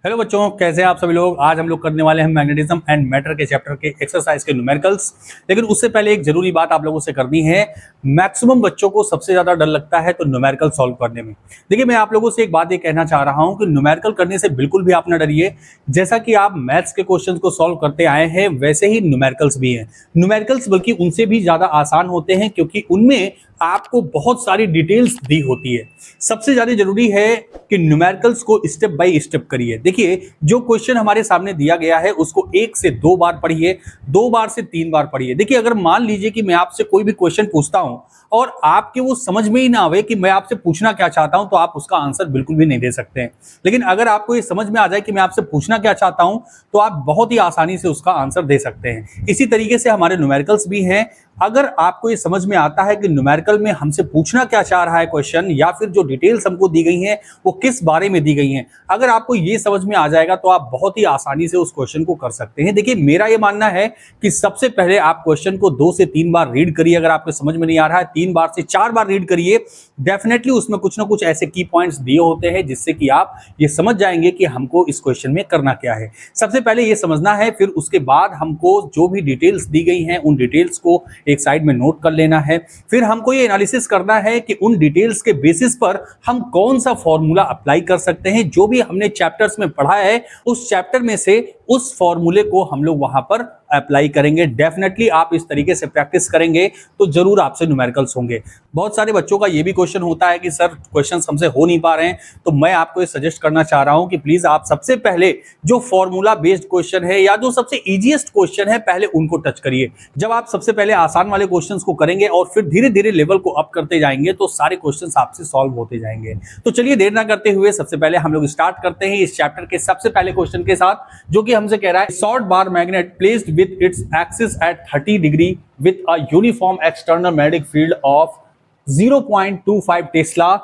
Hello बच्चों, कैसे हैं आप सभी लोग। आज हम लोग करने वाले हैं मैग्नेटिज्म एंड मैटर के चैप्टर के एक्सरसाइज के न्यूमेरिकल्स। लेकिन उससे पहले एक जरूरी बात आप लोगों से करनी है। मैक्सिमम बच्चों को सबसे ज्यादा डर लगता है तो न्यूमेरिकल सॉल्व करने में। देखिए, मैं आप लोगों से एक बात ये कहना चाह रहा हूं कि न्यूमेरिकल करने से बिल्कुल भी आप न डरिए। जैसा कि आप मैथ्स के क्वेश्चन को सॉल्व करते आए हैं, वैसे ही न्यूमेरिकल्स भी हैं। न्यूमेरिकल्स बल्कि उनसे भी ज्यादा आसान होते हैं, क्योंकि उनमें आपको बहुत सारी डिटेल्स दी होती है। सबसे ज्यादा जरूरी है कि न्यूमेरिकल्स को स्टेप बाय स्टेप करिए। देखिए, जो क्वेश्चन हमारे सामने दिया गया है उसको 1 से 2 बार पढ़िए, 2 बार से 3 बार पढ़िए। देखिए, अगर मान लीजिए कि मैं आपसे कोई भी क्वेश्चन पूछता हूं और आपके वो समझ में ही ना आवे कि मैं आपसे पूछना क्या चाहता हूं, तो आप उसका आंसर बिल्कुल भी नहीं दे सकते हैं। लेकिन अगर आपको ये समझ में आ जाए कि मैं आपसे पूछना क्या चाहता हूं, तो आप बहुत ही आसानी से उसका आंसर दे सकते हैं। इसी तरीके से हमारे न्यूमेरिकल्स भी हैं। अगर आपको ये समझ में आता है कि न्यूमेरिकल में हमसे पूछना क्या चाह रहा है क्वेश्चन, या फिर जो डिटेल्स हमको दी गई हैं वो किस बारे में दी गई हैं, अगर आपको ये समझ में आ जाएगा तो आप बहुत ही आसानी से उस क्वेश्चन को कर सकते हैं। देखिए, मेरा ये मानना है कि सबसे पहले आप क्वेश्चन को 2 से 3 बार रीड करिए। अगर आपको समझ में नहीं आ रहा है, 3 बार से 4 बार रीड करिए। डेफिनेटली उसमें कुछ ना कुछ ऐसे की पॉइंट्स दिए होते हैं जिससे कि आप ये समझ जाएंगे कि हमको इस क्वेश्चन में करना क्या है। सबसे पहले ये समझना है, फिर उसके बाद हमको जो भी डिटेल्स दी गई हैं उन डिटेल्स को एक साइड में नोट कर लेना है। फिर हमको ये एनालिसिस करना है कि उन डिटेल्स के बेसिस पर हम कौन सा फॉर्मूला अप्लाई कर सकते हैं। जो भी हमने चैप्टर्स में पढ़ा है, उस चैप्टर में से उस फॉर्मूले को हम लोग वहां पर अप्लाई करेंगे। डेफिनेटली आप इस तरीके से प्रैक्टिस करेंगे तो जरूर आपसे न्यूमेरिकल्स होंगे। बहुत सारे बच्चों का ये भी क्वेश्चन होता है कि सर, क्वेश्चंस हमसे हो नहीं पा रहे हैं। तो मैं आपको ये सजेस्ट करना चाह रहा हूं कि प्लीज आप सबसे पहले जो फॉर्मूला बेस्ड क्वेश्चन है या जो सबसे इजीएस्ट क्वेश्चन है, पहले उनको टच करिए। जब आप सबसे पहले आसान वाले क्वेश्चंस को करेंगे और फिर धीरे धीरे लेवल को अप करते जाएंगे, तो सारे क्वेश्चंस आपसे सॉल्व होते जाएंगे। तो चलिए, देर ना करते हुए सबसे पहले हम लोग स्टार्ट करते हैं इस चैप्टर के सबसे पहले क्वेश्चन के साथ, जो कि हमसे कह रहा है short bar magnet placed with its axis at 30 degree with a uniform external magnetic field of 0.25 Tesla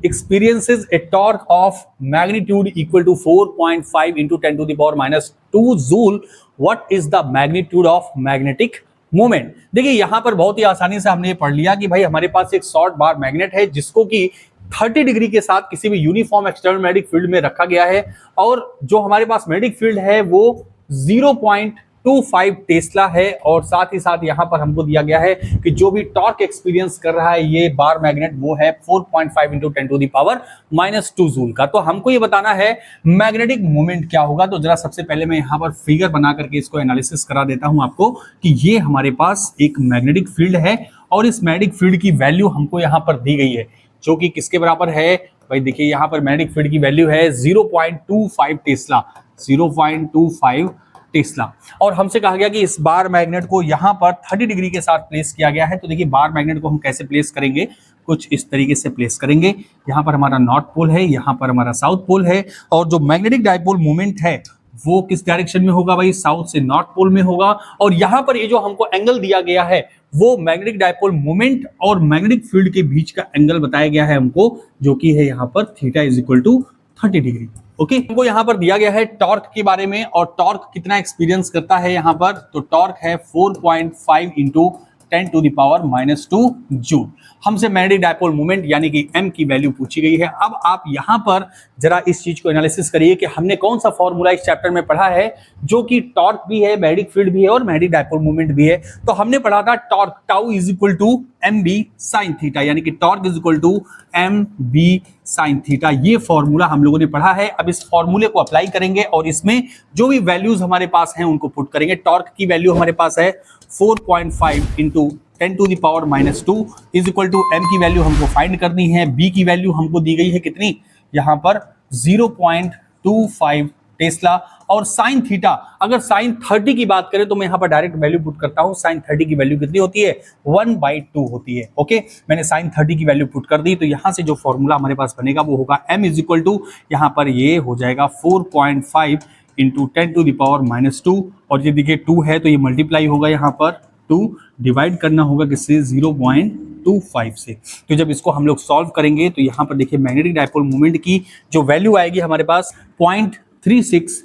experiences a torque of magnitude equal to 4.5 into 10 to the power minus 2 joule. What is the magnitude of magnetic moment? देखिए, यहां पर बहुत ही आसानी से हमने ये पढ़ लिया कि भाई हमारे पास एक शॉर्ट बार मैग्नेट है जिसको कि 30 डिग्री के साथ किसी भी यूनिफॉर्म एक्सटर्नल मैग्नेटिक फील्ड में रखा गया है, और जो हमारे पास मैग्नेटिक फील्ड है वो 0.25 टेस्ला है। और साथ ही साथ यहां पर हमको दिया गया है कि जो भी टॉर्क एक्सपीरियंस कर रहा है ये बार मैग्नेट, वो है 4.5 into 10 to the power minus 2 joule का। तो हमको ये बताना है मैग्नेटिक मोमेंट क्या होगा। तो जरा सबसे पहले मैं यहां पर फिगर बना करके इसको एनालिसिस करा देता हूं आपको कि ये हमारे पास एक मैग्नेटिक फील्ड है, और इस मैग्नेटिक फील्ड की वैल्यू हमको यहां पर दी गई है, जो कि किसके बराबर है भाई। देखिए, यहां पर मैग्नेटिक फील्ड की वैल्यू है 0.25 टेस्ला, 0.25 टेस्ला। और हमसे कहा गया कि इस बार मैग्नेट को यहां पर 30 डिग्री के साथ प्लेस किया गया है। तो देखिए, बार मैग्नेट को हम कैसे प्लेस करेंगे, कुछ इस तरीके से प्लेस करेंगे। यहां पर हमारा नॉर्थ पोल है, यहां पर हमारा साउथ पोल है, और जो मैग्नेटिक डायपोल मोमेंट है वो किस डायरेक्शन में होगा भाई, साउथ से नॉर्थ पोल में होगा। और यहां पर ये जो हमको एंगल दिया गया है वो मैग्नेटिक डायपोल मोमेंट और मैग्नेटिक फील्ड के बीच का एंगल बताया गया है हमको, जो कि है यहां पर theta is equal to 30 degree. Okay, हमको यहां पर दिया गया है टॉर्क के बारे में, और टॉर्क कितना एक्सपीरियंस करता है यहां पर, तो टॉर्क है 4.5 into 10 to the power minus 2 joule. हमसे मैग्नेटिक डायपोल मोमेंट यानी कि m की वैल्यू पूछी गई है। अब आप यहां पर जरा इस चीज को एनालिसिस करिए कि हमने कौन सा फॉर्मूला इस चैप्टर में पढ़ा है जो कि टॉर्क भी है, मैग्नेटिक फील्ड भी है और मैग्नेटिक डायपोल मोमेंट भी है। तो हमने पढ़ा था torque tau is equal to M B sine theta, यानी कि torque is equal to M B sine theta. ये फॉर्मूला हम लोगों ने पढ़ा है। अब इस फॉर्मूले को अप्लाई करेंगे और इसमें जो भी वैल्यूज हमारे पास हैं उनको पुट करेंगे। टॉर्क की वैल्यू हमारे पास है 4.5 into 10 to the power minus 2 is equal to M की वैल्यू हमको फाइंड करनी है। बी की वैल्यू हमको दी गई है कितनी, यहाँ पर 0.25 टेस्ला। और साइन थीटा, अगर साइन 30 की बात करें तो मैं यहां पर डायरेक्ट वैल्यू पुट करता हूं। साइन 30 की वैल्यू कितनी होती है, 1/2 होती है। ओके, मैंने साइन 30 की वैल्यू पुट कर दी। तो यहां से जो फॉर्मूला हमारे पास बनेगा वो होगा m इज इक्वल टू, यहां पर ये हो जाएगा 4.5 into 10 to the power minus 2, और ये देखिए 2 है तो ये मल्टीप्लाई होगा, यहाँ पर 2 डिवाइड करना होगा किससे, 0.25 से। तो जब इसको हम लोग सॉल्व करेंगे तो यहाँ पर देखिए मैग्नेटिक डायपोल मोमेंट की जो वैल्यू आएगी हमारे पास 0.36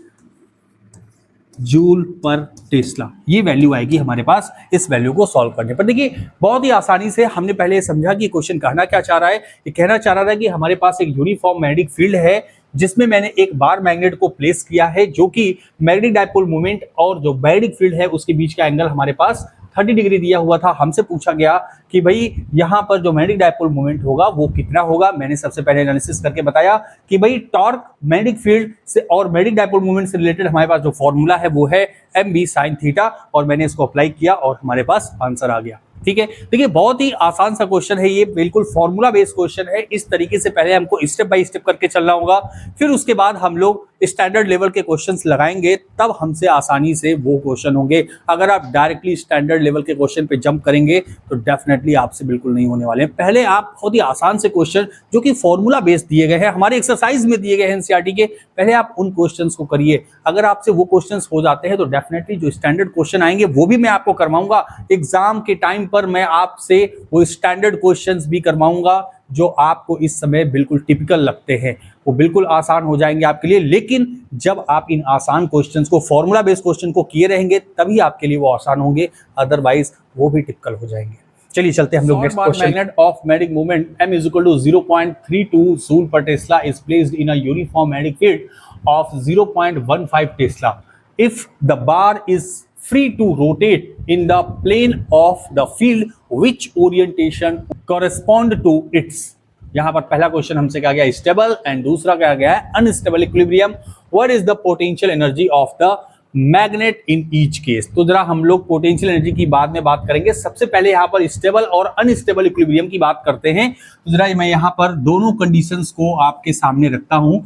जूल पर टेस्ला, ये वैल्यू आएगी हमारे पास इस वैल्यू को सॉल्व करने पर। देखिए, बहुत ही आसानी से हमने पहले समझा कि क्वेश्चन कहना क्या चाह रहा है। ये कहना चाह रहा था कि हमारे पास एक यूनिफॉर्म मैग्नेटिक फील्ड है जिसमें मैंने एक बार मैग्नेट को प्लेस किया है, जो कि मैग्नेटिक डायपोल मोमेंट और जो मैग्नेटिक फील्ड है उसके बीच का एंगल हमारे पास 30 डिग्री दिया हुआ था। हमसे पूछा गया कि भाई यहाँ पर जो मैग्नेटिक डायपोल मोमेंट होगा वो कितना होगा। मैंने सबसे पहले एनालिसिस करके बताया कि भाई टॉर्क मैग्नेटिक फील्ड से और मैग्नेटिक डायपोल मोमेंट से रिलेटेड हमारे पास जो फॉर्मूला है वो है mb sin थीटा, और मैंने इसको अप्लाई किया और हमारे पास आंसर आ गया। ठीक है, देखिए बहुत ही आसान सा क्वेश्चन है ये, बिल्कुल फॉर्मूला बेस्ड क्वेश्चन है। इस तरीके से पहले हमको स्टेप बाय स्टेप करके चलना होगा, फिर उसके बाद हम लोग स्टैंडर्ड लेवल के क्वेश्चंस लगाएंगे, तब हमसे आसानी से वो क्वेश्चन होंगे। अगर आप डायरेक्टली स्टैंडर्ड लेवल के क्वेश्चन पे जंप करेंगे तो डेफिनेटली आपसे बिल्कुल नहीं होने वाले हैं। पहले आप बहुत ही आसान से क्वेश्चन जो कि फॉर्मूला बेस्ड दिए गए हैं, हमारे एक्सरसाइज में दिए गए हैं एनसीईआरटी के, पहले आप उन क्वेश्चंस को करिए। अगर आपसे वो क्वेश्चंस हो जाते हैं तो डेफिनेटली जो स्टैंडर्ड क्वेश्चन आएंगे वो भी मैं आपको करवाऊंगा। एग्जाम के टाइम पर मैं आपसे वो स्टैंडर्ड क्वेश्चंस भी करवाऊंगा जो आपको इस समय बिल्कुल टिपिकल लगते हैं, वो बिल्कुल आसान हो जाएंगे आपके लिए। लेकिन जब आप इन आसान क्वेश्चंस को, फॉर्मूला बेस्ड क्वेश्चन को किए रहेंगे तभी आपके लिए वो आसान होंगे, अदरवाइज वो भी टिपिकल हो जाएंगे। चलिए चलते हैं हम लोग next question. Magnet of magnetic moment m = 0.32 joule per Tesla is placed in a uniform magnetic field of 0.15 Tesla if the bar is free to rotate in the plane of the field, which orientation correspond to its। यहां पर पहला question हमसे कहा गया stable and दूसरा कहा गया है unstable equilibrium. What is the potential energy of the magnet in each case. तो जरा हम लोग पोटेंशियल एनर्जी की बाद में बात करेंगे, सबसे पहले यहां पर स्टेबल और अनस्टेबल इक्विलिब्रियम की बात करते हैं। तो जरा मैं यहां पर दोनों कंडीशंस को आपके सामने रखता हूं।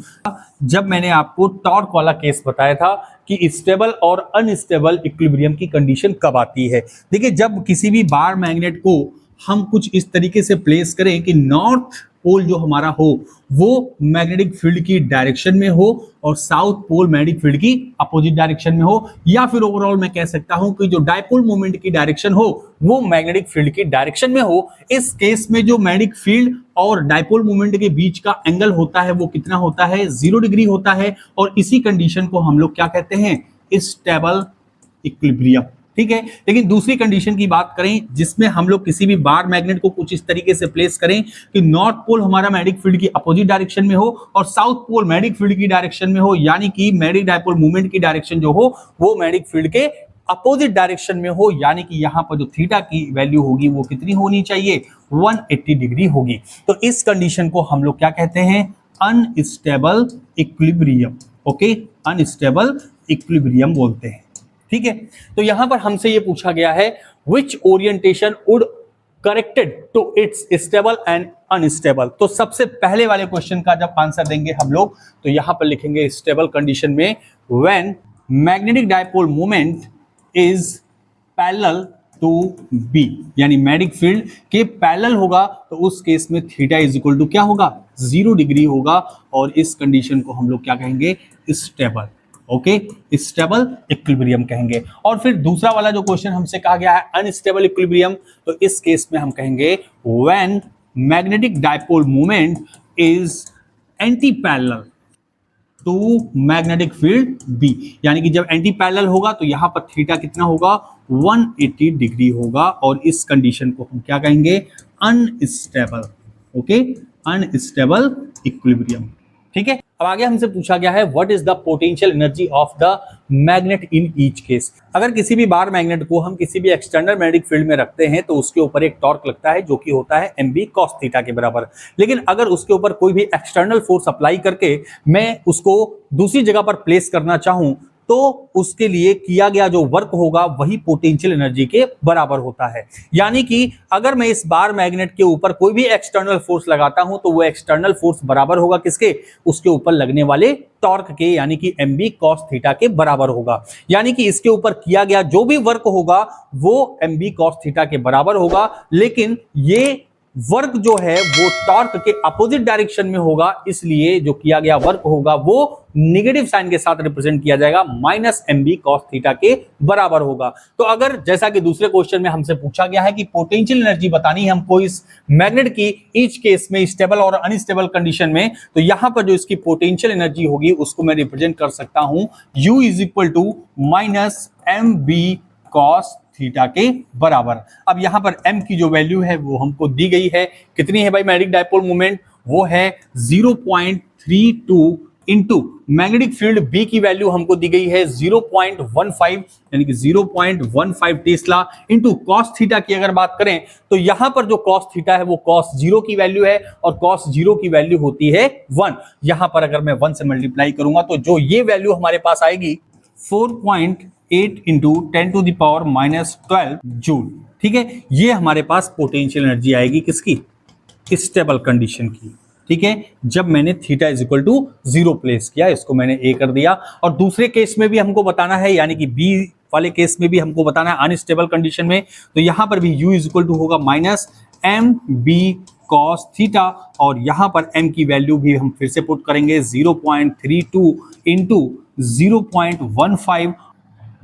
जब मैंने आपको टॉर्क वाला केस बताया था कि स्टेबल और अनस्टेबल इक्विलिब्रियम की कंडीशन कब आती है, देखिए जब किसी भी बार मैग्नेट को हम कुछ इस तरीके से प्लेस करें कि नॉर्थ पोल जो हमारा हो वो मैग्नेटिक फील्ड की डायरेक्शन में हो और साउथ पोल मैग्नेटिक फील्ड की अपोजिट डायरेक्शन में हो, या फिर ओवरऑल मैं कह सकता हूं कि जो डायपोल मोमेंट की डायरेक्शन हो वो मैग्नेटिक फील्ड की डायरेक्शन में हो। इस केस में जो मैग्नेटिक फील्ड और डायपोल मोमेंट के बीच का एंगल होता है वो कितना होता है, 0 डिग्री होता है, और इसी कंडीशन को हम लोग क्या कहते हैं, स्टेबल इक्विलिब्रियम। ठीक है, लेकिन दूसरी कंडीशन की बात करें जिसमें हम लोग किसी भी बार मैग्नेट को कुछ इस तरीके से प्लेस करें कि नॉर्थ पोल हमारा मैग्नेटिक फील्ड की अपोजिट डायरेक्शन में हो और साउथ पोल मैग्नेटिक फील्ड की डायरेक्शन में हो, यानी कि मैग्नेटिक डायपोल मूवमेंट की डायरेक्शन जो हो वो मैग्नेटिक फील्ड के अपोजिट डायरेक्शन में हो, यानी कि यहां पर जो थीटा की वैल्यू होगी वो कितनी होनी चाहिए, 180 डिग्री होगी। तो इस कंडीशन को हम लोग क्या कहते हैं, unstable equilibrium. Okay, unstable equilibrium बोलते हैं। ठीक है, तो यहां पर हमसे ये पूछा गया है which orientation would corrected to its stable and unstable। तो सबसे पहले वाले क्वेश्चन का जब आंसर देंगे हम लोग तो यहां पर लिखेंगे स्टेबल कंडीशन में when magnetic dipole moment is parallel to B, यानी मैग्नेटिक फील्ड के पैरेलल होगा तो उस केस में थीटा इज इक्वल टू क्या होगा, 0 डिग्री होगा, और इस कंडीशन को हम लोग क्या कहेंगे, स्टेबल। ओके, स्टेबल इक्विलिब्रियम कहेंगे। और फिर दूसरा वाला जो क्वेश्चन हमसे कहा गया है अनस्टेबल इक्विलिब्रियम, तो इस केस में हम कहेंगे when magnetic dipole moment is anti parallel to magnetic field B, यानी कि जब एंटी पैरेलल होगा तो यहां पर थीटा कितना होगा, 180 डिग्री होगा, और इस कंडीशन को हम क्या कहेंगे, अनस्टेबल। Okay, unstable equilibrium. ठीक है, अब आगे हमसे पूछा गया है what is the potential energy of the magnet in each case. अगर किसी भी बार मैग्नेट को हम किसी भी एक्सटर्नल मैग्नेटिक फील्ड में रखते हैं तो उसके ऊपर एक टॉर्क लगता है जो कि होता है mb cos थीटा के बराबर। लेकिन अगर उसके ऊपर कोई भी एक्सटर्नल फोर्स अप्लाई करके मैं उसको दूसरी जगह पर प्लेस करना चाहूं तो उसके लिए किया गया जो वर्क होगा वही पोटेंशियल एनर्जी के बराबर होता है। यानी कि अगर मैं इस बार मैग्नेट के ऊपर कोई भी एक्सटर्नल फोर्स लगाता हूं तो वो एक्सटर्नल फोर्स बराबर होगा किसके, उसके ऊपर लगने वाले टॉर्क के, यानी कि mb cos थीटा के बराबर होगा। यानी कि इसके ऊपर किया गया जो भी वर्क होगा वो mb cos थीटा के बराबर होगा, लेकिन ये वर्क जो है वो टॉर्क के अपोजिट डायरेक्शन में होगा, इसलिए जो किया गया वर्क होगा वो नेगेटिव साइन के साथ रिप्रेजेंट किया जाएगा, -mb cos थीटा के बराबर होगा। तो अगर जैसा कि दूसरे क्वेश्चन में हमसे पूछा गया है कि पोटेंशियल एनर्जी बतानी है हमको इस मैग्नेट की ईच केस में स्टेबल और अनस्टेबल कंडीशन में, तो यहां पर जो इसकी पोटेंशियल एनर्जी होगी उसको मैं रिप्रेजेंट कर सकता हूं u = -mb cos थीटा के बराबर। अब यहां पर m की जो वैल्यू है वो हमको दी गई है, कितनी है भाई, मैग्नेटिक डायपोल मोमेंट वो है 0.32 इनटू मैग्नेटिक फील्ड बी की वैल्यू हमको दी गई है 0.15 यानी कि 0.15 टेस्ला इनटू कॉस थीटा की अगर बात करें तो यहां पर जो कॉस थीटा है वो कॉस 0 की वैल्यू है और कॉस 0 की वैल्यू होती है 1। यहां पर अगर मैं 1 से मल्टीप्लाई करूंगा तो जो ये वैल्यू हमारे पास आएगी 4.8 इंटू 10⁻12 जूल। ठीक है, ये हमारे पास पोटेंशियल एनर्जी आएगी किसकी, स्टेबल कंडीशन की। ठीक है, जब मैंने theta is equal to 0 place किया, इसको मैंने ए कर दिया। और दूसरे केस में भी हमको बताना है, यानी कि बी वाले केस में भी हमको बताना है अनस्टेबल कंडीशन में, तो यहां पर भी u इज इक्वल टू होगा minus M B cos theta, और यहां पर m की वैल्यू भी हम फिर से पुट करेंगे 0.32 इंटू 0.15।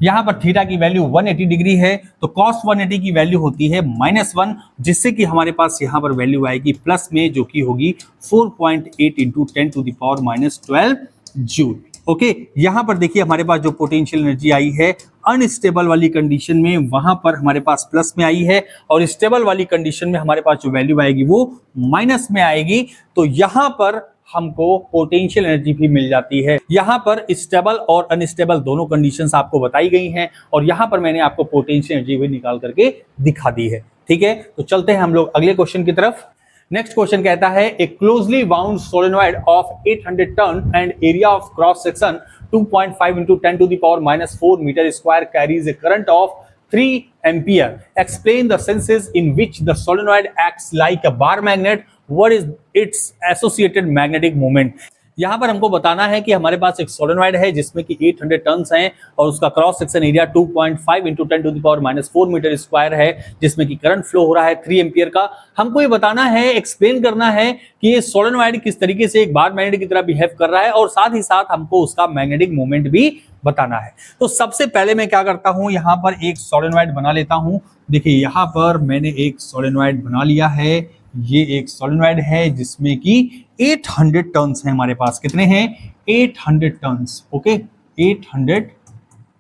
यहां पर थीटा की वैल्यू 180 डिग्री है तो cos 180 की वैल्यू होती है -1, जिससे कि हमारे पास यहां पर वैल्यू आएगी प्लस में, जो कि होगी 4.8 इंटू 10⁻12 जूल। ओके, यहां पर देखिए हमारे पास जो पोटेंशियल एनर्जी आई है अनस्टेबल वाली कंडीशन में वहां पर हमारे पास प्लस में आई है, और स्टेबल वाली कंडीशन में हमारे पास जो वैल्यू आएगी वो माइनस में आएगी। तो यहां पर हमको पोटेंशियल एनर्जी भी मिल जाती है। यहां पर स्टेबल और अनस्टेबल दोनों कंडीशंस आपको बताई गई हैं, और यहां पर मैंने आपको पोटेंशियल एनर्जी भी निकाल करके दिखा दी है। ठीक है, तो चलते हैं हम लोग अगले क्वेश्चन की तरफ। नेक्स्ट क्वेश्चन कहता है a closely bound solenoid of 800 turn and area of cross section 2.5 into 10⁻⁻4 metre square carries a current of 3 ampere. Explain the senses in which the solenoid acts like a bar magnet, what is its associated magnetic moment. यहां पर हमको बताना है कि हमारे पास एक solenoid है जिसमें कि 800 टन्स हैं और उसका क्रॉस सेक्शन एरिया 2.5 इंटू 10⁻⁴ मीटर स्क्वायर है, जिसमें कि करंट फ्लो हो रहा है 3 एम्पियर का। हमको ये बताना है, एक्सप्लेन करना है कि ये सोलेनॉइड किस तरीके से एक बार मैग्नेट की तरह बिहेव कर रहा है, और साथ ही साथ हमको उसका मैग्नेटिक मोमेंट भी बताना है। तो सबसे पहले मैं क्या करता हूं, यहां पर एक सोलेनॉइड बना लेता हूं। देखिए यहां पर मैंने एक सोलेनॉइड बना लिया है। ये एक सोलेनॉइड है जिसमें कि 800 टन्स हैं हमारे पास। कितने हैं? 800 टन्स। ओके, 800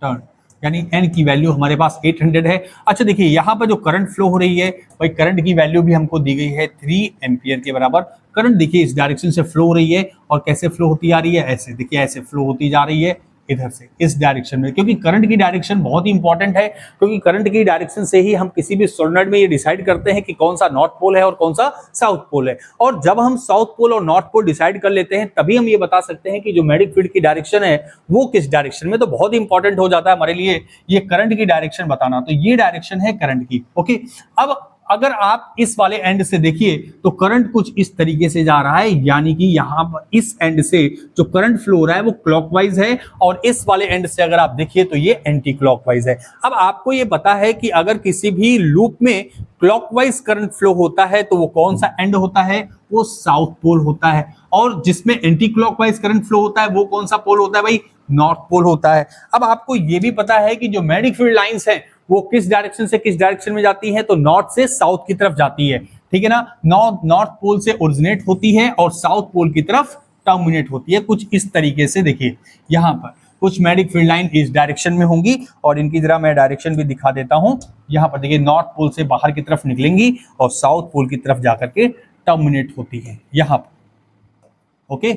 टन, यानी n की वैल्यू हमारे पास 800 है। अच्छा देखिए यहां पर जो करंट फ्लो हो रही है, भाई करंट की वैल्यू भी हमको दी गई है 3 एम्पियर के बराबर। करंट देखिए इस डायरेक्शन से फ्लो हो रही है, और कैसे फ्लो होती आ रही है, ऐसे देखिए ऐसे फ्लो होती जा रही है इधर से इस डायरेक्शन में, क्योंकि करंट की डायरेक्शन बहुत ही इंपॉर्टेंट है, क्योंकि करंट की डायरेक्शन से ही हम किसी भी सोलेनॉइड में ये डिसाइड करते हैं कि कौन सा नॉर्थ पोल है और कौन सा साउथ पोल है। और जब हम साउथ पोल और नॉर्थ पोल डिसाइड कर लेते हैं तभी हम ये बता सकते हैं कि जो मैग्नेटिक फील्ड की डायरेक्शन है वो किस डायरेक्शन में। तो बहुत ही इंपॉर्टेंट हो जाता है हमारे लिए ये करंट की डायरेक्शन बताना। तो ये डायरेक्शन है करंट की। ओके, अब अगर आप इस वाले एंड से देखिए तो करंट कुछ इस तरीके से जा रहा है, यानी कि यहां पर इस एंड से जो करंट फ्लो हो रहा है वो क्लॉकवाइज है, और इस वाले एंड से अगर आप देखिए तो ये एंटी क्लॉकवाइज है। अब आपको ये पता है कि अगर किसी भी लूप में क्लॉकवाइज करंट फ्लो होता है तो वो कौन सा एंड होता है, वो साउथ पोल होता है, और जिसमें एंटी क्लॉकवाइज करंट फ्लो होता है वो कौन सा पोल होता है भाई, नॉर्थ पोल होता है। अब आपको ये भी पता है कि जो मैग्नेटिक फील्ड लाइंस हैं वो किस डायरेक्शन से किस डायरेक्शन में जाती है, तो नॉर्थ से साउथ की तरफ जाती है। ठीक है ना, नॉर्थ पोल से ओरिजिनेट होती है और साउथ पोल की तरफ टर्मिनेट होती है। कुछ इस तरीके से देखिए यहां पर कुछ मैग्नेटिक फील्ड लाइन इस डायरेक्शन में होंगी, और इनकी जरा मैं डायरेक्शन भी दिखा देता हूं। यहां पर देखिए नॉर्थ पोल से बाहर की तरफ निकलेंगी और साउथ पोल की तरफ जाकर के टर्मिनेट होती है यहां पर। ओके,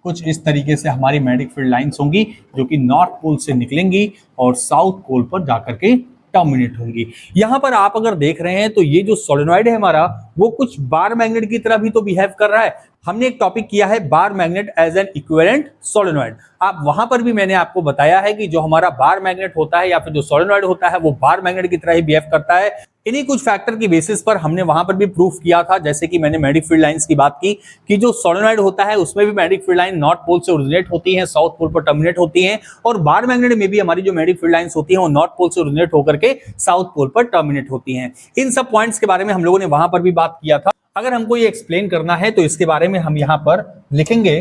कुछ इस तरीके से हमारी मैग्नेटिक फील्ड लाइंस होंगी जो कि नॉर्थ पोल से निकलेंगी और साउथ पोल पर जाकर के टर्मिनेट होंगी। यहां पर आप अगर देख रहे हैं तो ये जो सोलेनॉइड है हमारा वो कुछ बार मैग्नेट की तरह भी तो बिहेव कर रहा है। हमने एक टॉपिक किया है bar magnet as an equivalent solenoid. आप वहां पर भी मैंने आपको बताया है कि जो हमारा बार मैग्नेट होता है या फिर जो सोलेनॉइड होता है वो बार मैग्नेट की तरह ही बिहेव करता है। इन्हीं कुछ फैक्टर की बेसिस पर हमने वहां पर भी प्रूफ किया था, जैसे कि मैंने मैग्नेटिक फील्ड लाइंस की बात की कि जो सोलेनॉइड होता है उसमें भी magnetic field line north pole से ओरिजिनेट होती है, साउथ पोल पर टर्मिनेट होती है, और बार मैग्नेट में भी हमारी जो मैग्नेटिक फील्ड लाइंस होती है वो नॉर्थ पोल से ओरिजिनेट होकर के साउथ पोल पर टर्मिनेट होती हैं। इन सब पॉइंट्स के बारे में हम लोगों ने वहां पर भी बात किया था। अगर हमको ये एक्सप्लेन करना है तो इसके बारे में हम यहाँ पर लिखेंगे।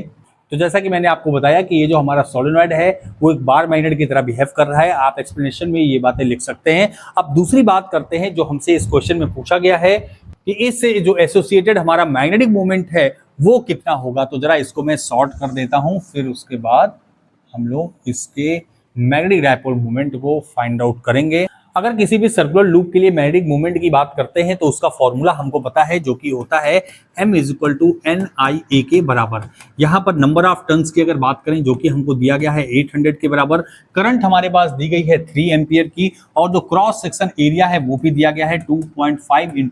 तो जैसा कि मैंने आपको बताया कि ये जो हमारा सोलेनॉइड है वो एक बार मैग्नेट की तरह बिहेव कर रहा है। आप एक्सप्लेनेशन में ये बातें लिख सकते हैं। अब दूसरी बात करते हैं जो हमसे इस क्वेश्चन में पूछा गया है कि इससे जो एसोसिएटेड हमारा मैग्नेटिक मोमेंट है वो कितना होगा। तो जरा इसको मैं सॉर्ट कर देता हूं, फिर उसके बाद हम लोग इसके मैग्नेटिक डायपोल मोमेंट को फाइंड आउट करेंगे। अगर किसी भी सर्कुलर लूप के लिए मैग्नेटिक मोमेंट की बात करते हैं तो उसका फॉर्मूला हमको पता है, जो कि होता है m = NIA के बराबर। यहाँ पर नंबर ऑफ टर्न्स की अगर बात करें, जो कि हमको दिया गया है 800 के बराबर, करंट हमारे पास दी गई है 3 एम्पियर की, और जो क्रॉस सेक्शन एरिया है वो भी दिया गया है 2.5 ×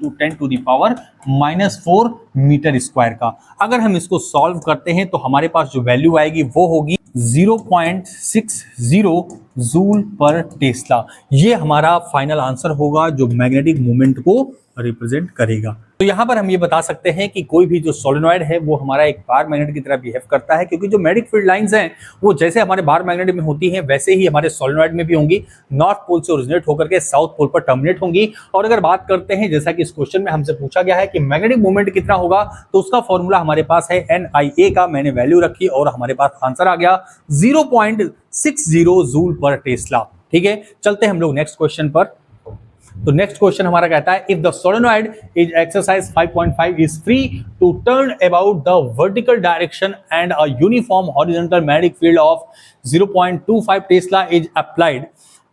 10⁻⁴ मीटर स्क्वायर का। अगर हम इसको सॉल्व करते हैं तो हमारे पास जो वैल्यू आएगी वो होगी 0.60 जूल पर टेस्ला। ये हमारा फाइनल आंसर होगा जो मैग्नेटिक मोमेंट को रिप्रेजेंट करेगा। तो यहाँ पर हम ये बता सकते हैं कि कोई भी जो सोलेनॉइड है वो हमारा एक बार मैग्नेट की तरह बिहेव करता है, क्योंकि जो मैग्नेटिक फील्ड लाइंस हैं वो जैसे हमारे बार मैग्नेट में होती हैं वैसे ही हमारे सोलेनॉइड में भी होंगी, नॉर्थ पोल से ओरिजिनेट होकर के साउथ पोल पर टर्मिनेट होंगी। और अगर बात करते हैं, जैसा कि इस क्वेश्चन में हमसे पूछा गया है कि मैग्नेटिक मोमेंट कितना होगा, तो उसका फॉर्मूला हमारे पास है NIA का, मैंने वैल्यू रखी और हमारे पास आंसर आ गया 0.60 जूल पर टेस्ला। ठीक है, चलते हैं हम लोग नेक्स्ट क्वेश्चन पर। तो नेक्स्ट क्वेश्चन हमारा कहता है, if the solenoid is exercise 5.5 is free to turn about the vertical direction and a uniform horizontal magnetic field of 0.25 tesla is applied,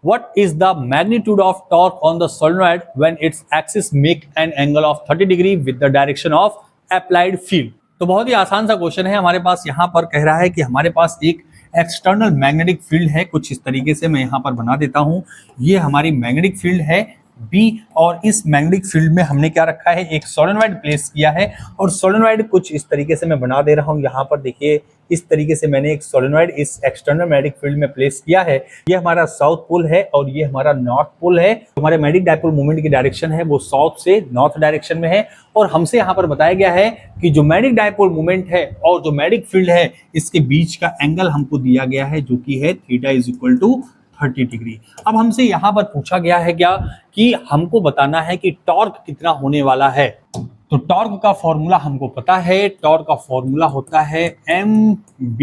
what is the magnitude of torque on the solenoid when its axis make an angle of 30 degree with the direction of applied field? तो बहुत ही आसान सा question है। हमारे पास यहाँ पर कह रहा है कि हमारे पास एक एक्सटर्नल मैग्नेटिक फील्ड है, कुछ इस तरीके से मैं यहाँ पर बना देता हूँ। ये हमारी मैग्नेटिक फील्ड है B, और इस मैग्नेटिक फील्ड में हमने क्या रखा है, एक सोलेनॉइड प्लेस किया है, और सोलेनॉइड कुछ इस तरीके से मैं बना दे रहा हूँ। यहाँ पर देखिए, इस तरीके से मैंने एक सोलेनॉइड इस एक्सटर्नल मैग्नेटिक फील्ड में प्लेस किया है। ये हमारा साउथ पोल है और ये हमारा नॉर्थ पोल है। हमारे मैग्नेटिक डायपोल मोमेंट की डायरेक्शन है वो साउथ से नॉर्थ डायरेक्शन में है, और हमसे यहाँ पर बताया गया है कि जो मैग्नेटिक डायपोल मोमेंट है और जो मैग्नेटिक फील्ड है इसके बीच का एंगल हमको दिया गया है, जो कि है थीटा = 30 डिग्री। अब हमसे यहाँ पर पूछा गया है क्या, कि हमको बताना है कि टॉर्क कितना होने वाला है। तो टॉर्क का फॉर्मूला हमको पता है, टॉर्क का फॉर्मूला होता है mb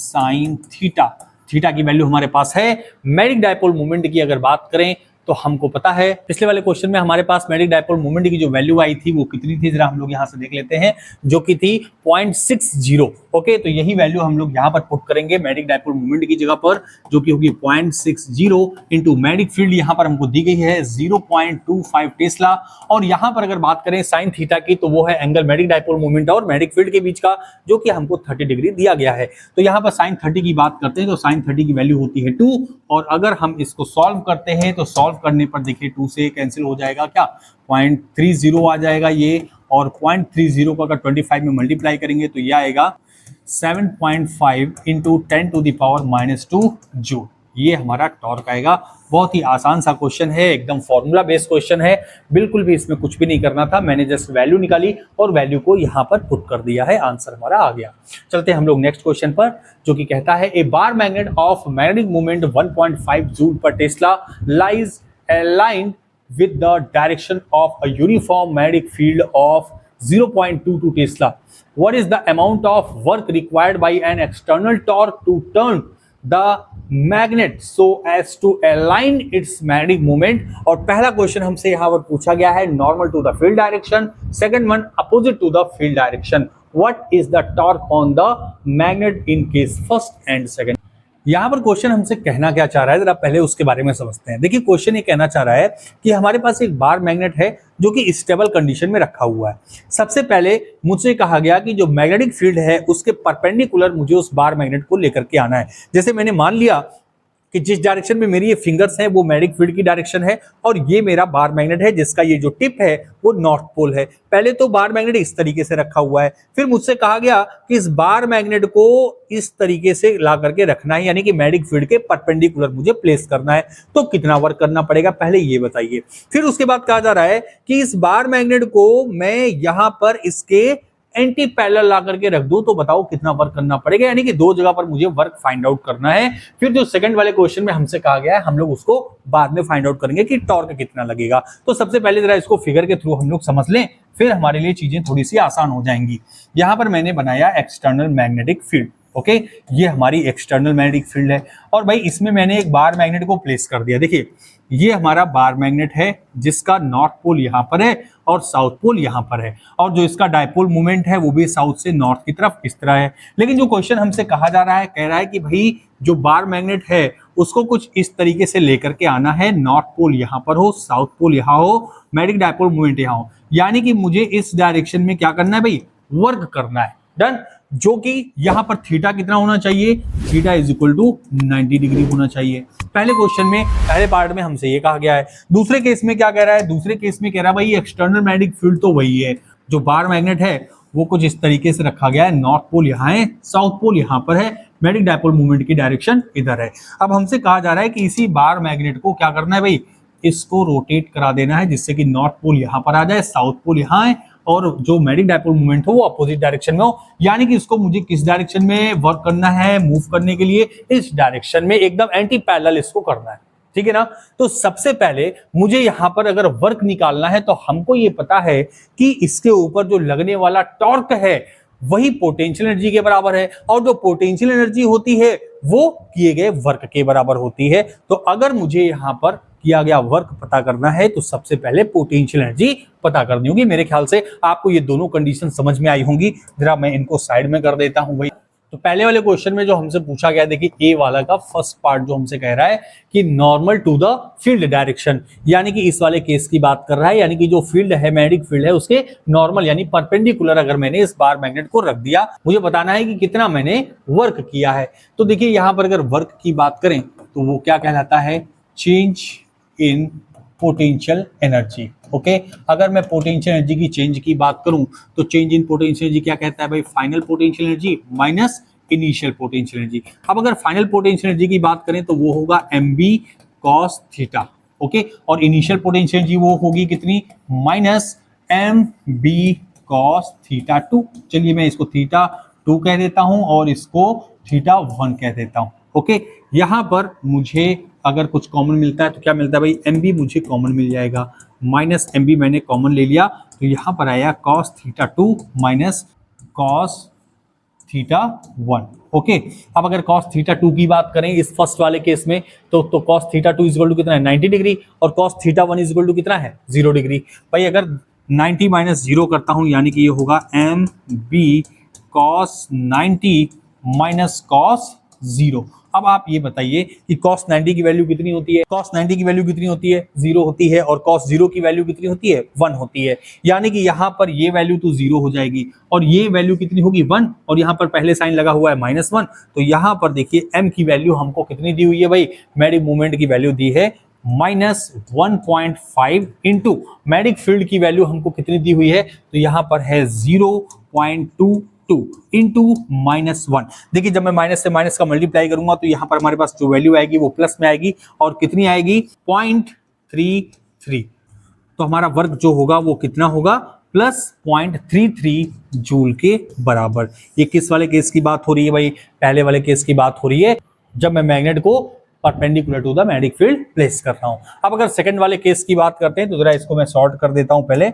sin थीटा। थीटा की वैल्यू हमारे पास है। मैग्नेटिक डायपोल मोमेंट की अगर बात करें तो हमको पता है, पिछले वाले क्वेश्चन में हमारे पास मैग्नेटिक डायपोल मोमेंट की जो वैल्यू आई थी वो कितनी थी, जरा हम लोग यहाँ से देख लेते हैं, जो कि थी 0.60। ओके, तो यही वैल्यू हम लोग यहाँ पर पुट करेंगे मैग्नेटिक डायपोल मोमेंट की जगह पर, जो कि होगी 0.60 इंटू मैग्नेटिक फील्ड यहाँ पर हमको दी गई है 0.25 टेस्ला। और यहाँ पर अगर बात करें साइन थीटा की, तो वो है एंगल मैग्नेटिक डायपोल मोमेंट और मैग्नेटिक फील्ड के बीच का, जो कि हमको 30 डिग्री दिया गया है। तो यहाँ पर साइन 30 की बात करते हैं तो साइन 30 की वैल्यू होती है 2, और अगर हम इसको सॉल्व करते हैं तो सॉल्व करने पर देखिए 2 से कैंसिल हो जाएगा, क्या 0.30 आ जाएगा ये, और 0.30 को अगर 25 में मल्टीप्लाई करेंगे तो ये आएगा 7.5 इंटू 10⁻⁻2 जूल। ये हमारा टॉर्क आएगा। बहुत ही आसान सा क्वेश्चन है, एकदम फॉर्मूला बेस्ड क्वेश्चन है, बिल्कुल भी इसमें कुछ भी नहीं करना था, मैंने जस्ट वैल्यू निकाली और वैल्यू को यहाँ पर पुट कर दिया है, आंसर हमारा आ गया। चलते हैं हम लोग नेक्स्ट क्वेश्चन पर, जो कि कहता है, a bar magnet of magnetic moment 1.5 joule per tesla lies aligned with the direction of a uniform magnetic field of 0.22 Tesla. What is the amount of work required by an external torque to turn the magnet so as to align its magnetic moment? और पहला question हमसे यहाँ पर पूछा गया है normal to the field direction, second one opposite to the field direction. What is the torque on the magnet in case first and second? यहाँ पर क्वेश्चन हमसे कहना क्या चाह रहा है, जरा पहले उसके बारे में समझते हैं। देखिए, क्वेश्चन ये कहना चाह रहा है कि हमारे पास एक बार मैग्नेट है जो कि स्टेबल कंडीशन में रखा हुआ है। सबसे पहले मुझसे कहा गया कि जो मैग्नेटिक फील्ड है उसके परपेंडिकुलर मुझे उस बार मैग्नेट को लेकर के आना है। जैसे मैंने मान लिया कि जिस डायरेक्शन में मेरी ये फिंगर्स हैं वो मैग्नेटिक फील्ड की डायरेक्शन है, और ये मेरा बार मैग्नेट है जिसका ये जो टिप है वो नॉर्थ पोल है। पहले तो बार मैग्नेट इस तरीके से रखा हुआ है, फिर मुझसे कहा गया कि इस बार मैग्नेट को इस तरीके से ला करके रखना है, यानी कि मैग्नेटिक फील्ड के परपेंडिकुलर मुझे प्लेस करना है। तो कितना वर्क करना पड़ेगा पहले ये बताइए। फिर उसके बाद कहा जा रहा है कि इस बार मैग्नेट को मैं यहाँ पर इसके एंटी पैरेलल ला करके रख दूं तो बताओ कितना वर्क करना पड़ेगा, यानी कि 2 जगह पर मुझे वर्क फाइंड आउट करना है। फिर जो सेकंड वाले क्वेश्चन में हमसे कहा गया है हम लोग उसको बाद में फाइंड आउट करेंगे कि टॉर्क कितना लगेगा। तो सबसे पहले जरा इसको फिगर के थ्रू हम लोग समझ लें, फिर हमारे लिए चीजें थोड़ी सी आसान हो जाएंगी। यहां पर मैंने बनाया एक्सटर्नल मैग्नेटिक फील्ड। ओके, ये हमारी एक्सटर्नल मैग्नेटिक फील्ड है, और भाई इसमें मैंने एक बार मैग्नेट को प्लेस कर दिया। देखिए, ये हमारा बार मैग्नेट है जिसका नॉर्थ पोल यहाँ पर है और साउथ पोल यहाँ पर है, और जो इसका डायपोल मोमेंट है वो भी साउथ से नॉर्थ की तरफ इस तरह है। लेकिन जो क्वेश्चन हमसे कहा जा रहा है, कह रहा है कि भाई जो बार मैग्नेट है उसको कुछ इस तरीके से लेकर के आना है, नॉर्थ पोल यहां पर हो, साउथ पोल यहां हो, मैग्नेटिक डायपोल मोमेंट यहां हो, यानी कि मुझे इस डायरेक्शन में क्या करना है भाई, वर्क करना है। डन। जो कि यहां पर थीटा कितना होना चाहिए, theta is equal to 90 degree होना चाहिए। पहले क्वेश्चन में, पहले पार्ट में हमसे ये कहा गया है। दूसरे केस में क्या कह रहा है, दूसरे केस में कह रहा है भाई एक्सटर्नल मैग्नेटिक फील्ड तो वही है, जो बार मैग्नेट है वो कुछ इस तरीके से रखा गया है, नॉर्थ पोल यहाँ है, साउथ पोल यहाँ पर है, मैग्नेटिक डायपोल मूवमेंट की डायरेक्शन इधर है। अब हमसे कहा जा रहा है कि इसी बार मैग्नेट को क्या करना है भाई, इसको रोटेट करा देना है, जिससे कि नॉर्थ पोल यहाँ पर आ जाए, साउथ पोल यहाँ है, और जो मैग्नेटिक डायपोल मूवमेंट हो वो अपोजिट डायरेक्शन में हो। यानी कि इसको मुझे किस डायरेक्शन में वर्क करना है, मूव करने के लिए इस डायरेक्शन में, एकदम एंटी पैरेलल इसको करना है। ठीक है ना। तो सबसे पहले मुझे यहां पर अगर वर्क निकालना है तो हमको ये पता है कि इसके ऊपर जो लगने वाला टॉर्क है वही पोटेंशियल एनर्जी के बराबर है, और जो पोटेंशियल एनर्जी होती है वो किए गए वर्क के बराबर होती है। तो अगर मुझे यहां पर किया गया वर्क पता करना है तो सबसे पहले पोटेंशियल एनर्जी पता करनी होगी। मेरे ख्याल से आपको ये दोनों कंडीशन समझ में आई होंगी। जरा मैं इनको साइड में कर देता हूं भाई। तो पहले वाले क्वेश्चन में जो हमसे पूछा गया, देखिए ए वाला का फर्स्ट पार्ट जो हमसे कह रहा है कि normal to the field direction, यानी कि इस वाले केस की बात कर रहा है, यानी कि जो फील्ड है, मैग्नेटिक फील्ड है, उसके नॉर्मल यानी परपेंडिकुलर अगर मैंने इस बार मैग्नेट को रख दिया, मुझे बताना है कि कितना मैंने वर्क किया है। तो देखिए यहां पर अगर वर्क की बात करें तो वो क्या कहलाता है, change in potential energy. Okay, अगर मैं पोटेंशियल एनर्जी की चेंज की बात करूं तो चेंज इन पोटेंशियल एनर्जी क्या कहता है भाई, final potential energy minus initial potential energy. अब अगर फाइनल पोटेंशियल एनर्जी की बात करें तो वो होगा mb cos थीटा। ओके, और इनिशियल पोटेंशियल एनर्जी वो होगी कितनी, माइनस mb cos थीटा 2। चलिए मैं इसको थीटा 2 कह देता हूं और इसको थीटा 1 कह देता हूं। ओके, यहां पर मुझे अगर कुछ कॉमन मिलता है तो क्या मिलता है भाई, mb मुझे कॉमन मिल जाएगा, माइनस mb मैंने कॉमन ले लिया तो यहां पर आया cos theta 2 minus cos theta 1। Okay, अब अगर cos थीटा 2 की बात करें इस फर्स्ट वाले केस में तो cos theta 2 is equal to कितना है, 90 डिग्री, और cos theta 1 is equal to कितना है, 0 डिग्री। भाई अगर 90 माइनस 0 करता हूं यानी कि ये होगा mb cos 90 माइनस cos 0। अब आप ये बताइए कि cos 90 की वैल्यू कितनी होती है, cos 90 की वैल्यू कितनी होती है, 0 होती है, और cos 0 की वैल्यू कितनी होती है, 1 होती है। यानी कि यहाँ पर ये वैल्यू तो 0 हो जाएगी और ये वैल्यू कितनी होगी, 1, और यहाँ पर पहले साइन लगा हुआ है -1। तो यहाँ पर देखिए m की वैल्यू हमको कितनी दी हुई है भाई, मैग्नेटिक मूवमेंट की वैल्यू दी है -1.5 इंटू मैग्नेटिक फील्ड की वैल्यू हमको कितनी दी हुई है, तो यहाँ पर है 0.22 इंटू -1। देखिए जब मैं माइनस से माइनस का मल्टीप्लाई करूंगा तो यहाँ पर हमारे पास जो वैल्यू आएगी वो प्लस में आएगी, और कितनी आएगी, 0.33। तो हमारा वर्क जो होगा वो कितना होगा, प्लस 0.33 जूल के बराबर। ये किस वाले केस की बात हो रही है भाई, पहले वाले केस की बात हो रही है जब मैं मैग्नेट को perpendicular to the magnetic field place कर रहा हूं। अब अगर सेकंड वाले केस की बात करते हैं तो जरा इसको मैं सॉर्ट कर देता हूं पहले।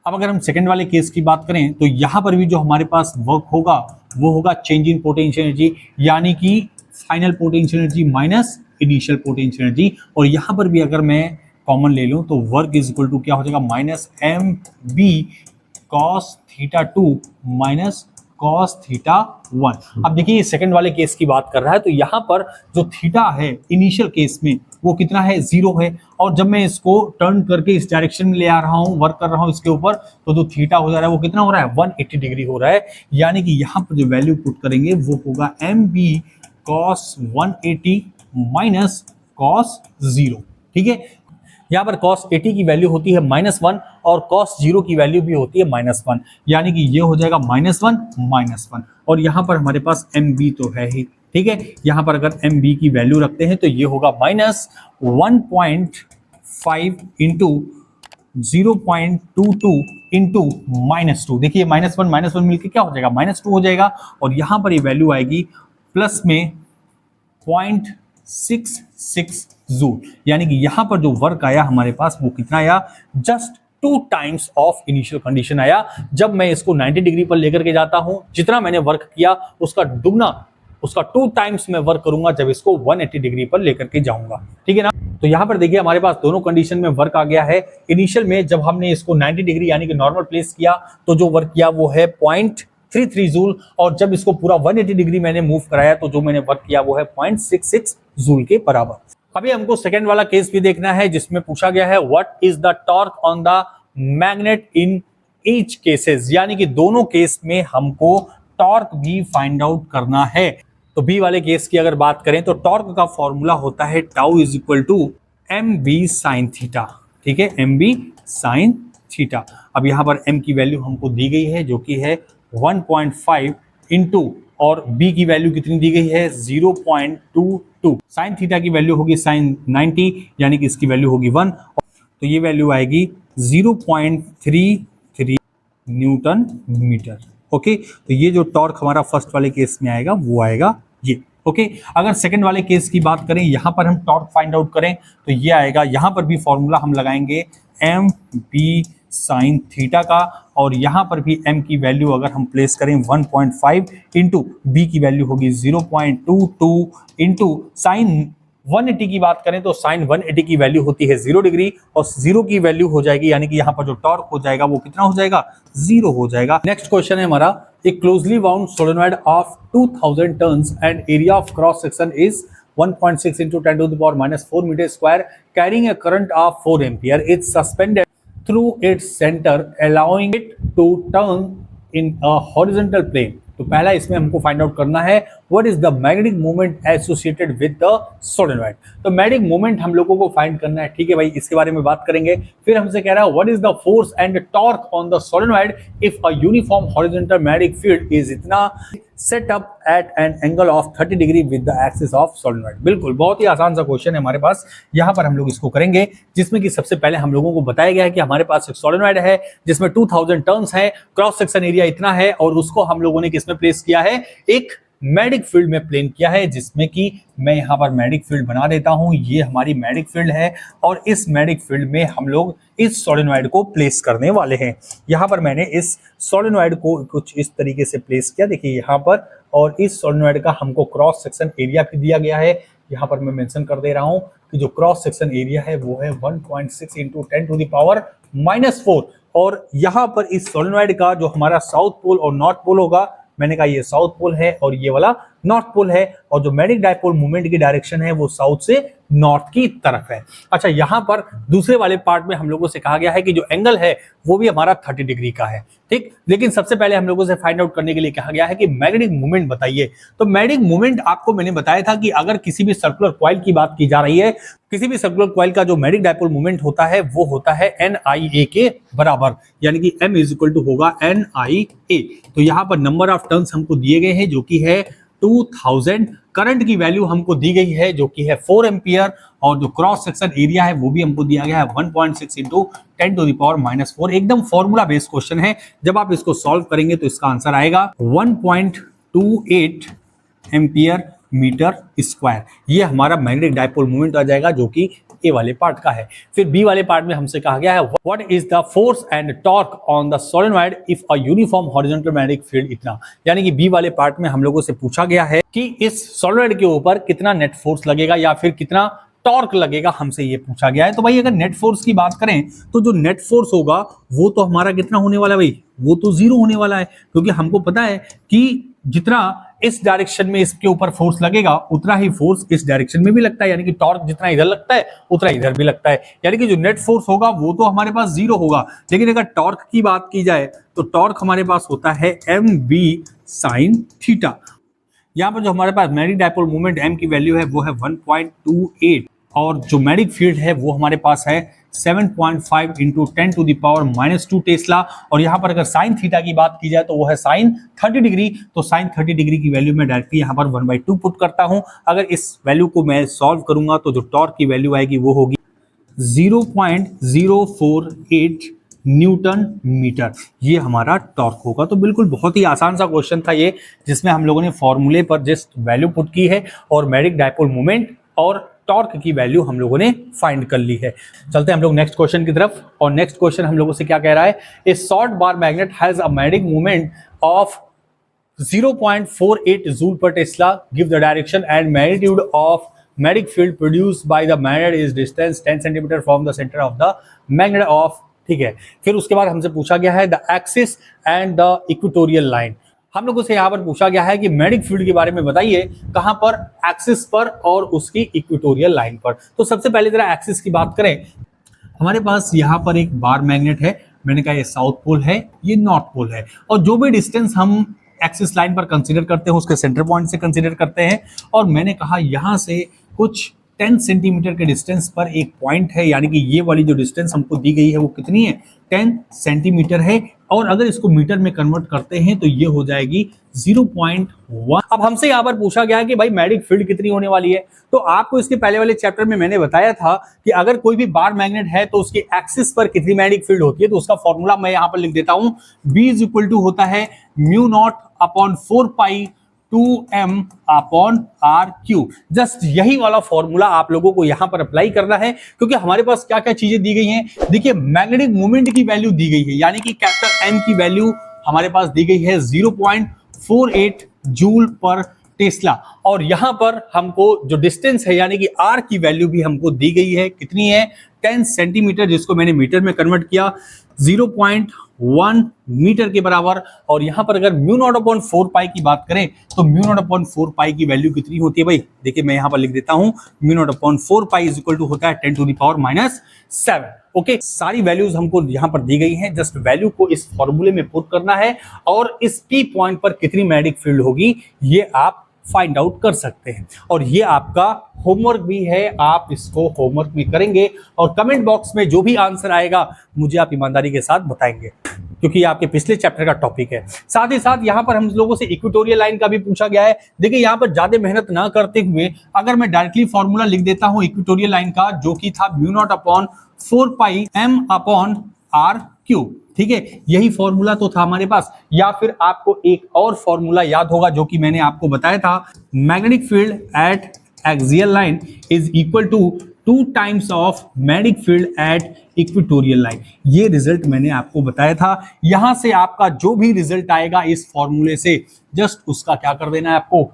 अब अगर हम सेकंड वाले केस की बात करें तो यहां पर भी जो हमारे पास वर्क होगा वो होगा चेंज इन पोटेंशियल एनर्जी, यानी कि final potential energy minus initial potential energy. और यहां पर भी अगर मैं कॉमन ले लूं तो वर्क इज इक्वल टू क्या हो जाएगा, minus mb cos theta 2 minus cos theta 1। अब देखिए सेकंड वाले केस की बात कर रहा है तो यहां पर जो थीटा है इनिशियल केस में वो कितना है, 0 है, और जब मैं इसको टर्न करके इस डायरेक्शन में ले आ रहा हूं, वर्क कर रहा हूं इसके ऊपर, तो जो थीटा हो जा रहा है वो कितना हो रहा है, 180 डिग्री हो रहा है। यानी कि यहां पर जो वैल्यू पुट करेंगे वो होगा mb cos 180 माइनस cos 0। ठीक है, यहाँ पर cos 80 की वैल्यू होती है -1 और cos 0 की वैल्यू भी होती है -1, यानी कि ये हो जाएगा -1 और यहाँ पर हमारे पास mb तो है ही। ठीक है, यहाँ पर अगर mb की वैल्यू रखते हैं तो ये होगा -1.5 इंटू 0.22 इंटू -2। देखिए -1 मिलकर क्या हो जाएगा, -2 हो जाएगा, और यहाँ पर ये वैल्यू आएगी प्लस में 0.66 जूल। यानी कि यहां पर जो वर्क आया हमारे पास वो कितना आया, just 2 times of initial condition आया। जब मैं इसको 90 डिग्री पर लेकर के जाता हूं, जितना मैंने वर्क किया उसका दुगना, उसका 2 टाइम्स मैं वर्क करूंगा जब इसको 180 डिग्री पर लेकर के जाऊंगा। ठीक है ना। तो यहां पर देखिए हमारे पास दोनों कंडीशन में वर्क आ गया है। इनिशियल में जब हमने इसको 90 डिग्री यानी कि नॉर्मल प्लेस किया तो जो वर्क किया वो है 0.33 जूल, और जब इसको पूरा 180 डिग्री मैंने मूव कराया तो जो मैंने वर्क किया वो है 0.66 जूल के बराबर। अभी हमको सेकेंड वाला केस भी देखना है जिसमें पूछा गया है what is the torque on the magnet in each cases, यानी कि दोनों केस में हमको टॉर्क भी फाइंड आउट करना है। तो बी वाले केस की अगर बात करें तो टॉर्क का फॉर्मूला होता है tau is equal to M B sine theta, ठीक है, एम बी साइन थीटा। अब यहां पर m की वैल्यू हमको दी गई है जो कि है 1.5 इंटू, और b की वैल्यू कितनी दी गई है 0.22। साइन थीटा की वैल्यू होगी साइन 90, यानी कि इसकी वैल्यू होगी 1, तो ये वैल्यू आएगी 0.33 न्यूटन मीटर। ओके, तो ये जो टॉर्क हमारा फर्स्ट वाले केस में आएगा वो आएगा ये। ओके, अगर सेकंड वाले केस की बात करें, यहां पर हम टॉर्क फाइंड आउट करें तो ये आएगा, यहां पर भी फॉर्मूला हम लगाएंगे एम बी साइन थीटा का, और यहां पर भी m की वैल्यू अगर हम प्लेस करें 1.5 इंटू बी की वैल्यू होगी 0.22 इंटू साइन 180 की बात करें तो साइन 180 की वैल्यू होती है 0 डिग्री, और 0 की वैल्यू हो जाएगी, यानी कि यहां पर जो टॉर्क हो जाएगा वो कितना हो जाएगा 0 हो जाएगा। नेक्स्ट क्वेश्चन है हमारा, a closely bound solenoid of 2000 turns and area of cross section is 1.6 into 10 to the power minus 4 meter square carrying a current of 4 ampere is suspended through its center allowing it to turn in a horizontal plane। तो पहला इसमें हमको find out करना है what is the magnetic moment associated with the solenoid. तो magnetic moment हम लोगों को फाइंड करना है, ठीक है भाई, इसके बारे में बात करेंगे। फिर हमसे कह रहा है what is the force and torque on the solenoid if a uniform horizontal magnetic field is इतना set up at an angle of 30 degree with the axis of solenoid. बिल्कुल, बहुत ही आसान सा क्वेश्चन है हमारे पास, यहाँ पर हम लोग इसको करेंगे, जिसमें कि सबसे पहले हम लोगों को बताया गया है कि हमारे पास एक सोलेनॉइड है जिसमें 2000 टर्न्स है, क्रॉस सेक्शन एरिया इतना है, और उसको हम लोगों ने किसमें प्लेस किया है, एक मैग्नेटिक फील्ड में प्लेन किया है, जिसमें कि मैं यहाँ पर मैग्नेटिक फील्ड बना देता हूँ, ये हमारी मैग्नेटिक फील्ड है, और इस मैग्नेटिक फील्ड में हम लोग इस सोलेनॉइड को प्लेस करने वाले हैं। यहाँ पर मैंने इस सोलेनॉइड को कुछ इस तरीके से प्लेस किया, देखिए यहाँ पर, और इस सोलेनॉइड का हमको क्रॉस सेक्शन एरिया भी दिया गया है, यहाँ पर मैं मेंशन कर दे रहा हूँ कि जो क्रॉस सेक्शन एरिया है वो है 1.6 इंटू 10 टू द पावर -4, और यहाँ पर इस सोलेनॉइड का जो हमारा साउथ पोल और नॉर्थ पोल होगा, मैंने कहा ये साउथ पोल है और ये वाला नॉर्थ पोल है, और जो मैग्नेटिक डायपोल मूवमेंट की डायरेक्शन है वो साउथ से नॉर्थ की तरफ है। अच्छा, यहाँ पर दूसरे वाले पार्ट में हम लोगों से कहा गया है कि जो एंगल है वो भी हमारा 30 डिग्री का है, ठीक। लेकिन सबसे पहले हम लोगों से फाइंड आउट करने के लिए कहा गया है कि मैग्नेटिक मूवमेंट बताइए। तो मैग्नेटिक मूवमेंट आपको मैंने बताया था कि अगर किसी भी सर्कुलर कॉइल की बात की जा रही है, किसी भी सर्कुलर कॉइल का जो मैग्नेटिक डायपोल मूवमेंट होता है वो होता है NIA के बराबर, यानी कि M इज इक्वल टू होगा NIA। तो यहाँ पर नंबर ऑफ टर्न्स हमको दिए गए हैं जो कि है 2000, करंट की वैल्यू हमको दी गई है जो कि है 4 एम्पियर, और जो क्रॉस सेक्शन एरिया है वो भी हमको दिया गया है 1.6 इंटू 10 टू द पावर -4। एकदम फॉर्मूला बेस्ड क्वेश्चन है, जब आप इसको सॉल्व करेंगे तो इसका आंसर आएगा 1.28 एम्पियर मीटर स्क्वायर। ये हमारा मैग्नेटिक डायपोल मूवमेंट आ जाएगा जो कि ए वाले पार्ट का है। फिर बी वाले पार्ट में हमसे कहा गया है what is the force and torque on the solenoid if a uniform horizontal magnetic field इतना, यानी कि बी वाले पार्ट में हम लोगों से पूछा गया है कि इस सोलेनॉइड के ऊपर कितना नेट फोर्स लगेगा या फिर कितना टॉर्क लगेगा, हमसे ये पूछा गया है। तो भाई अगर नेट फोर्स की बात करें तो जो नेट फोर्स होगा वो तो हमारा कितना होने वाला है भाई, वो तो 0 होने वाला है, क्योंकि हमको पता है कि जितना इस डायरेक्शन में इसके ऊपर फोर्स लगेगा उतना ही फोर्स इस डायरेक्शन में भी लगता है, यानी कि टॉर्क जितना इधर लगता है उतना इधर भी लगता है, यानी कि जो नेट फोर्स होगा वो तो हमारे पास 0 होगा। लेकिन अगर टॉर्क की बात की जाए तो टॉर्क हमारे पास होता है mb sin थीटा। यहाँ पर जो हमारे पास मैग्नेटिक डायपोल मूवमेंट m की वैल्यू है वो है 1.28, और जो मैग्नेटिक फील्ड है वो हमारे पास है 7.5 into 10 to the power -2 tesla, और यहाँ पर अगर साइन थीटा की बात की जाए तो वो है साइन 30 डिग्री। तो साइन 30 डिग्री की वैल्यू मैं डायरेक्टली यहाँ पर 1/2 पुट करता हूँ। अगर इस वैल्यू को मैं सॉल्व करूंगा तो जो टॉर्क की वैल्यू आएगी वो होगी 0.048 न्यूटन मीटर, ये हमारा टॉर्क होगा। तो बिल्कुल बहुत ही आसान सा क्वेश्चन था ये, जिसमें हम लोगों ने फॉर्मूले पर जस्ट वैल्यू पुट की है और मैग्नेटिक डायपोल मोमेंट और टॉर्क की वैल्यू हम लोगों ने फाइंड कर ली है। चलते हैं हम लोग नेक्स्ट क्वेश्चन की तरफ, और नेक्स्ट क्वेश्चन हम लोगों से क्या कह रहा है, ए short bar magnet has a magnetic moment of 0.48 joule per Tesla, give the direction and magnitude of magnetic field produced by the magnet is distance 10 centimetre from the centre of the magnet of, ठीक है। फिर उसके बाद हमसे पूछा गया है the axis and the equatorial line. हम लोगों से यहाँ पर पूछा गया है कि मैग्नेटिक फील्ड के बारे में बताइए, कहां पर, एक्सिस पर और उसकी इक्वेटोरियल लाइन पर। तो सबसे पहले जरा एक्सिस की बात करें, हमारे पास यहाँ पर एक बार मैग्नेट है, मैंने कहा ये साउथ पोल है, ये नॉर्थ पोल है, और जो भी डिस्टेंस हम एक्सिस लाइन पर कंसीडर करते हैं उसके सेंटर पॉइंट से कंसीडर करते हैं, और मैंने कहा यहाँ से कुछ 10 सेंटीमीटर के डिस्टेंस पर एक पॉइंट है, यानी कि ये वाली जो डिस्टेंस हमको दी गई है वो कितनी है, 10 सेंटीमीटर है, और अगर इसको मीटर में कन्वर्ट करते हैं तो ये हो जाएगी 0.1। अब हमसे यहाँ पर पूछा गया है कि भाई मैग्नेटिक फील्ड कितनी होने वाली है, तो आपको इसके पहले वाले चैप्टर में मैंने बताया था कि अगर कोई भी बार मैग्नेट है तो उसकी एक्सिस पर कितनी मैग्नेटिक फील्ड होती है, तो उसका फॉर्मूला मैं यहाँ पर लिख देता हूं, B इज इक्वल टू होता है μ0/4 2m/r³। जस्ट यही वाला फॉर्मूला आप लोगों को यहां पर अप्लाई करना है, क्योंकि हमारे पास क्या क्या चीजें दी गई हैं। देखिए मैग्नेटिक मोमेंट की वैल्यू दी गई है, यानी कि कैपिटल M की वैल्यू हमारे पास दी गई है 0.48 जूल पर टेस्ला, और यहां पर हमको जो डिस्टेंस है यानी कि r की वैल्यू भी हमको दी गई है, कितनी है, 10 सेंटीमीटर, जिसको मैंने मीटर में कन्वर्ट किया 0.1 मीटर के बराबर। और यहां पर अगर μ0/4 पाई की बात करें तो μ0/4 पाई की वैल्यू कितनी होती है भाई, देखिए मैं यहां पर लिख देता हूं, μ0/4 पाई इज इक्वल टू होता है 10⁻⁻⁷। ओके, सारी वैल्यूज हमको यहां पर दी गई हैं, जस्ट वैल्यू को इस फॉर्मूले में पुट करना है, और इस P पॉइंट पर कितनी मैग्नेटिक फील्ड होगी ये आप फाइंड आउट कर सकते हैं। और ये आपका होमवर्क भी है, आप इसको होमवर्क में करेंगे, और कमेंट बॉक्स में जो भी आंसर आएगा मुझे आप ईमानदारी के साथ बताएंगे, क्योंकि ये आपके पिछले चैप्टर का टॉपिक है। साथ ही साथ यहाँ पर हम लोगों से इक्वेटोरियल लाइन का भी पूछा गया है। देखिए यहाँ पर ज्यादा मेहनत ना करते हुए अगर मैं डायरेक्टली फॉर्मूला लिख देता हूँ इक्वेटोरियल लाइन का, जो कि था μ0/4 पाई m/r³, ठीक है, यही फॉर्मूला तो था हमारे पास। या फिर आपको एक और फॉर्मूला याद होगा जो कि मैंने आपको बताया था, magnetic field at axial line is equal to 2 times of magnetic field at equatorial line. ये रिजल्ट मैंने आपको बताया था। यहां से आपका जो भी रिजल्ट आएगा इस फॉर्मूले से, जस्ट उसका क्या कर देना है, आपको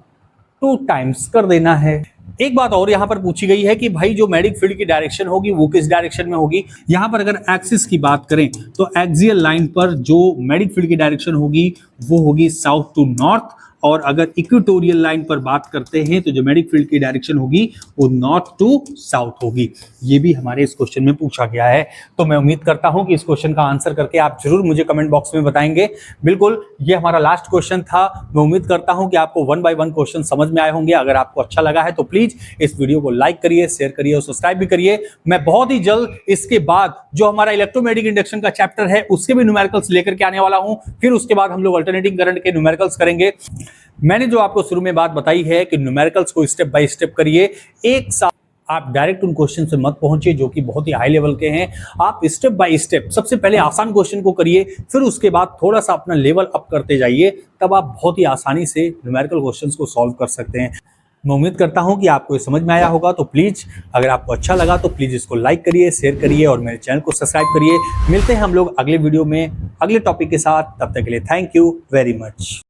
2 टाइम्स कर देना है। एक बात और यहां पर पूछी गई है कि भाई जो मैग्नेटिक फील्ड की डायरेक्शन होगी वो किस डायरेक्शन में होगी। यहां पर अगर एक्सिस की बात करें तो एक्सियल लाइन पर जो मैग्नेटिक फील्ड की डायरेक्शन होगी वो होगी साउथ टू नॉर्थ, और अगर इक्वेटोरियल लाइन पर बात करते हैं तो जो मैग्नेटिक फील्ड की डायरेक्शन होगी वो नॉर्थ टू साउथ होगी। ये भी हमारे इस क्वेश्चन में पूछा गया है। तो मैं उम्मीद करता हूं कि इस क्वेश्चन का आंसर करके आप जरूर मुझे कमेंट बॉक्स में बताएंगे। बिल्कुल, ये हमारा लास्ट क्वेश्चन था। मैं उम्मीद करता हूं कि आपको 1 बाय 1 क्वेश्चन समझ में आए होंगे। अगर आपको अच्छा लगा है तो प्लीज इस वीडियो को लाइक करिए, शेयर करिए और सब्सक्राइब भी करिए। मैं बहुत ही जल्द इसके बाद जो हमारा इलेक्ट्रोमैग्नेटिक इंडक्शन का चैप्टर है उसके भी न्यूमेरिकल्स लेकर के आने वाला हूं। फिर उसके बाद हम लोग अल्टरनेटिंग करंट के न्यूमेरिकल्स करेंगे। मैंने जो आपको शुरू में बात बताई है कि न्यूमेरिकल्स को स्टेप बाय स्टेप करिए, एक साथ आप डायरेक्ट उन क्वेश्चन से मत पहुंचिए जो कि बहुत ही हाई लेवल के हैं। आप स्टेप बाय स्टेप सबसे पहले आसान क्वेश्चन को करिए, फिर उसके बाद थोड़ा सा अपना लेवल अप करते जाइए, तब आप बहुत ही आसानी से न्यूमेरिकल क्वेश्चंस को सॉल्व कर सकते हैं। मैं उम्मीद करता हूं कि आपको ये समझ में आया होगा। तो प्लीज अगर आपको अच्छा लगा तो प्लीज इसको लाइक करिए, शेयर करिए और मेरे चैनल को सब्सक्राइब करिए। मिलते हैं हम लोग अगले वीडियो में अगले टॉपिक के साथ। तब तक के लिए थैंक यू वेरी मच।